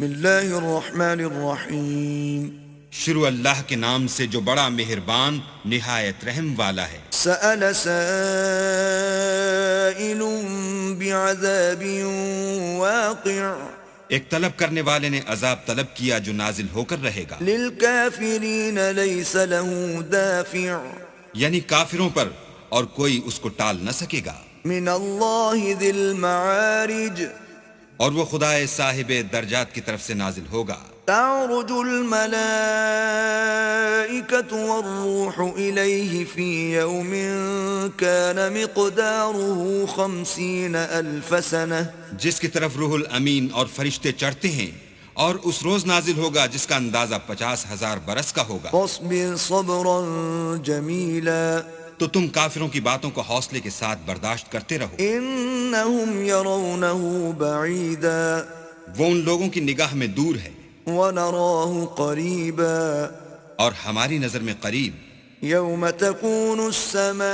بسم اللہ الرحمن الرحیم. شروع اللہ کے نام سے جو بڑا مہربان نہایت رحم والا ہے. سأل سائل بعذاب واقع ایک طلب کرنے والے نے عذاب طلب کیا جو نازل ہو کر رہے گا. للکافرین لیس له دافع یعنی کافروں پر اور کوئی اس کو ٹال نہ سکے گا. من اللہ ذی المعارج اور وہ خدا صاحب درجات کی طرف سے نازل ہوگا. تعرج الملائکة والروح الیہ فی یوم کان مقداره 50,000 سنة جس کی طرف روح الامین اور فرشتے چڑھتے ہیں اور اس روز نازل ہوگا جس کا اندازہ 50,000 برس کا ہوگا. فاصبر صبرا جمیلا تو تم کافروں کی باتوں کو حوصلے کے ساتھ برداشت کرتے رہو. انہم یرونہ بعیدا وہ ان لوگوں کی نگاہ میں دور ہے ونراہ قریبا اور ہماری نظر میں قریب. یوم تکون السماء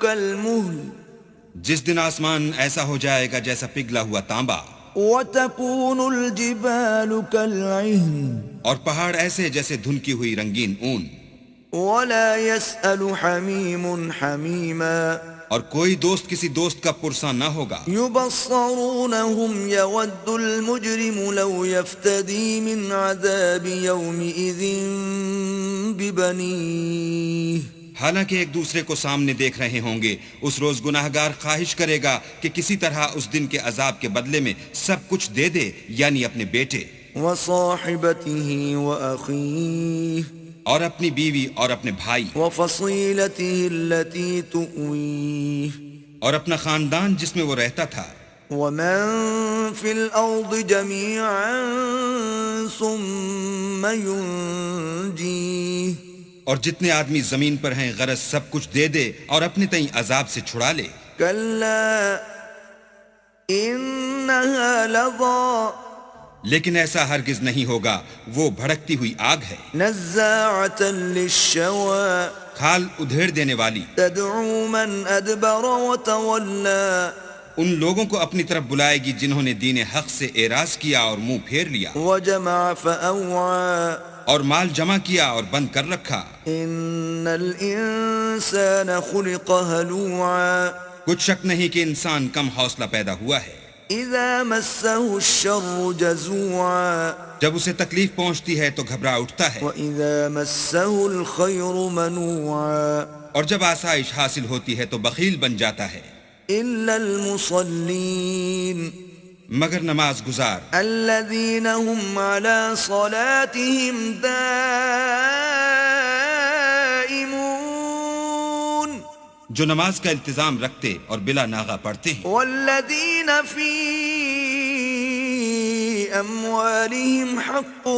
کالمہل جس دن آسمان ایسا ہو جائے گا جیسا پگھلا ہوا تانبا، وتکون الجبال کالعہن اور پہاڑ ایسے جیسے دھنکی ہوئی رنگین اون، ولا يسأل حمیم حمیما اور کوئی دوست کسی دوست کا پرساں نہ ہوگا. يبصرونهم يود المجرم لو يفتدي من عذاب يومئذ ببنيه حالانکہ ایک دوسرے کو سامنے دیکھ رہے ہوں گے، اس روز گناہگار خواہش کرے گا کہ کسی طرح اس دن کے عذاب کے بدلے میں سب کچھ دے دے، یعنی اپنے بیٹے وصاحبته وأخيه اور اپنی بیوی اور اپنے بھائی وفصيلته التي تؤويه اور اپنا خاندان جس میں وہ رہتا تھا. ومن في الأرض جميعا ثم ينجيه اور جتنے آدمی زمین پر ہیں غرض سب کچھ دے دے اور اپنے تئیں عذاب سے چھڑا لے. كلا إنها لظى لیکن ایسا ہرگز نہیں ہوگا، وہ بھڑکتی ہوئی آگ ہے، نزاعة للشوى کھال ادھیڑ دینے والی. تدعو من أدبر وتولى ان لوگوں کو اپنی طرف بلائے گی جنہوں نے دین حق سے اعراض کیا اور منہ پھیر لیا، وجمع فأوعى اور مال جمع کیا اور بند کر رکھا. إن الإنسان خلق هلوعا کچھ شک نہیں کہ انسان کم حوصلہ پیدا ہوا ہے، إذا مسه الشر جزوعا جب اسے تکلیف پہنچتی ہے تو گھبرا اٹھتا ہے، وإذا مسه الخير منوعا اور جب آسائش حاصل ہوتی ہے تو بخیل بن جاتا ہے. إلا المصلين مگر نماز گزار الذين هم على صلاتهم دائمون جو نماز کا التزام رکھتے اور بلا ناغہ پڑھتے ہیں، والذين في أموالهم حق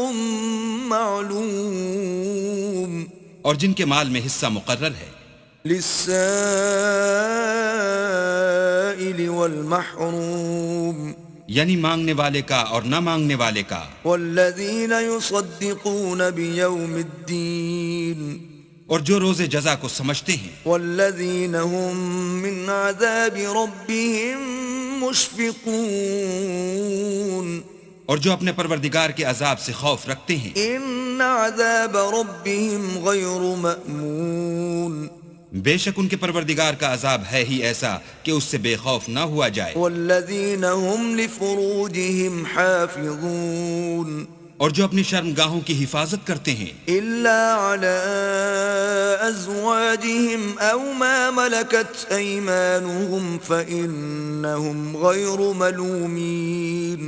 معلوم اور جن کے مال میں حصہ مقرر ہے، للسائل والمحروم یعنی مانگنے والے کا اور نہ مانگنے والے کا. والذین يصدقون بيوم الدین اور جو روز جزا کو سمجھتے ہیں، والذین هم من عذاب ربهم مشفقون اور جو اپنے پروردگار کے عذاب سے خوف رکھتے ہیں. ان عذاب ربهم غیر مأمون بے شک ان کے پروردگار کا عذاب ہے ہی ایسا کہ اس سے بے خوف نہ ہوا جائے. والذین هم لفروجهم حافظون اور جو اپنی شرمگاہوں کی حفاظت کرتے ہیں، الا على ازواجهم او ما ملكت ايمانهم فانهم غير ملومين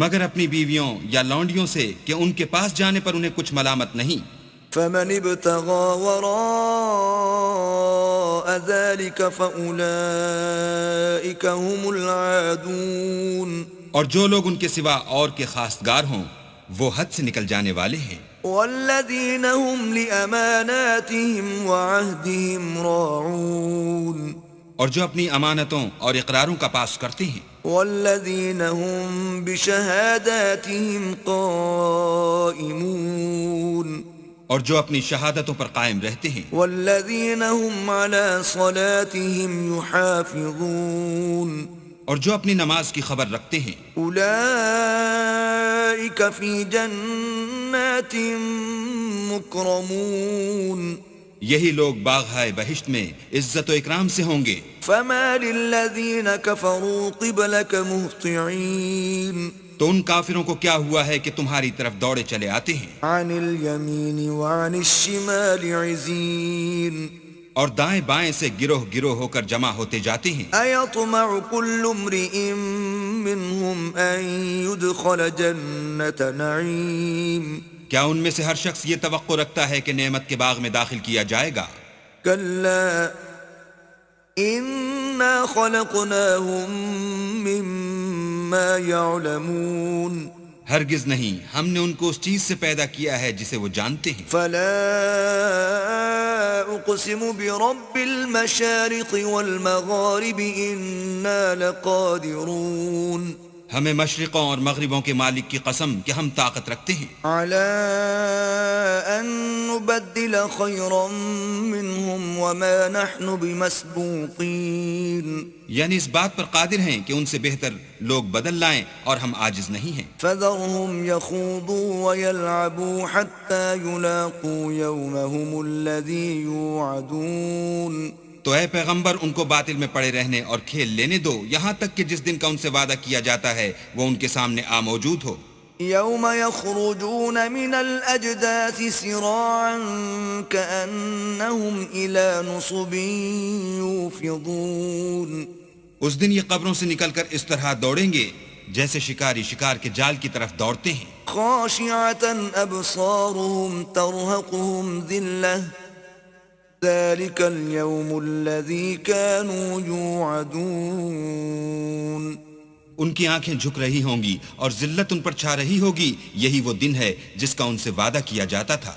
مگر اپنی بیویوں یا لونڈیوں سے کہ ان کے پاس جانے پر انہیں کچھ ملامت نہیں. فمن ابتغى وراء ذلك فأولئك هم العادون اور جو لوگ ان کے سوا اور کے خواستگار ہوں وہ حد سے نکل جانے والے ہیں. والذين هم لأماناتهم وعهدهم راعون اور جو اپنی امانتوں اور اقراروں کا پاس کرتے ہیں. والذين هم بشهاداتهم قائمون اور جو اپنی شہادتوں پر قائم رہتے ہیں. والذین هم على صلاتهم يحافظون اور جو اپنی نماز کی خبر رکھتے ہیں أولئك في جنات مكرمون یہی لوگ باغہائے بہشت میں عزت و اکرام سے ہوں گے. فما للذين كفروا قبلك مهطعين تو ان کافروں کو کیا ہوا ہے کہ تمہاری طرف دوڑے چلے آتے ہیں عن اليمين وعن الشمال عزين اور دائیں بائیں سے گروہ گروہ ہو کر جمع ہوتے جاتے ہیں. أيطمع كل امرئ منهم أن يدخل جنة نعيم کیا ان میں سے ہر شخص یہ توقع رکھتا ہے کہ نعمت کے باغ میں داخل کیا جائے گا؟ كلا إنا خلقناهم مما يعلمون ہرگز نہیں، ہم نے ان کو اس چیز سے پیدا کیا ہے جسے وہ جانتے ہیں. فلا أقسم برب المشارق والمغارب إنا لقادرون ہمیں مشرقوں اور مغربوں کے مالک کی قسم کہ ہم طاقت رکھتے ہیں على أن نبدل خيرا منهم وما نحن بمسبوقين یعنی اس بات پر قادر ہیں کہ ان سے بہتر لوگ بدل لائیں اور ہم عاجز نہیں ہیں. فذرهم يخوضوا ويلعبوا حتى يلاقوا يومهم الذي يوعدون تو اے پیغمبر ان کو باطل میں پڑے رہنے اور کھیل لینے دو یہاں تک کہ جس دن کا ان سے وعدہ کیا جاتا ہے وہ ان کے سامنے آ موجود ہو. يوم يخرجون من الأجداث سراعا كأنهم إلى نصب يوفضون اس دن یہ قبروں سے نکل کر اس طرح دوڑیں گے جیسے شکاری شکار کے جال کی طرف دوڑتے ہیں. خاشعة أبصارهم ترهقهم ذلة ذلك اليوم الذي كانوا يوعدون ان کی آنکھیں جھک رہی ہوں گی اور ذلت ان پر چھا رہی ہوگی، یہی وہ دن ہے جس کا ان سے وعدہ کیا جاتا تھا.